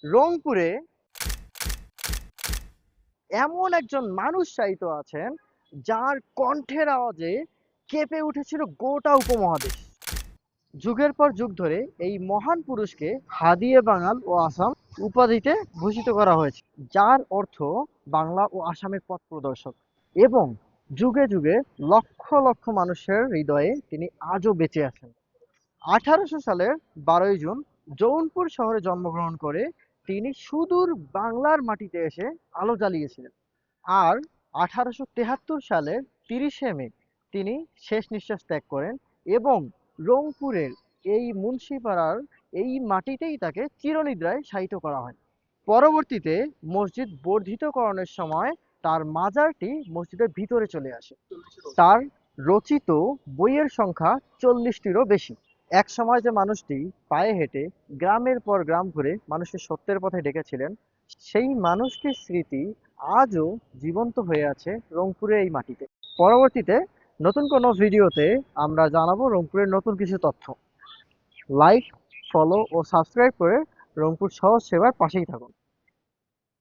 রংপুরে এমন একজন মানুষ শায়িত আছেন যার কণ্ঠের আওয়াজে কেঁপে উঠেছিল গোটা উপমহাদেশ। যুগের পর যুগ ধরে এই মহান পুরুষকে হাদিয়ে বাঙাল ও আসাম উপাধিতে ভূষিত করা হয়েছে, যার অর্থ বাংলা ও আসামের পথ প্রদর্শক। এবং যুগে যুগে লক্ষ লক্ষ মানুষের হৃদয়ে তিনি আজও বেঁচে আছেন। 1800 সালের 12ই জুন জৌনপুর শহরে জন্মগ্রহণ করে তিনি সুদূর বাংলার মাটিতে এসে আলো জ্বালিয়েছিলেন। আর 1873 সালের 30শে মে তিনি শেষ নিঃশ্বাস ত্যাগ করেন এবং রংপুরের এই মুন্সিপাড়ার এই মাটিতেই তাকে চিরনিদ্রায় শায়িত করা হয়। পরবর্তীতে মসজিদ বর্ধিতকরণের সময় তার মাজারটি মসজিদের ভিতরে চলে আসে। তার রচিত বইয়ের সংখ্যা 40টিরও বেশি। এক সময় যে মানুষটি পায়ে হেঁটে গ্রামের পর গ্রাম ঘুরে মানুষকে সত্যের পথে ডেকেছিলেন, সেই মানুষটির স্মৃতি আজও জীবন্ত হয়ে আছে রংপুরের এই মাটিতে। পরবর্তীতে নতুন কোনো ভিডিওতে আমরা জানাবো রংপুরের নতুন কিছু তথ্য। লাইক, ফলো ও সাবস্ক্রাইব করে রংপুর সহজ সেবার পাশেই থাকুন।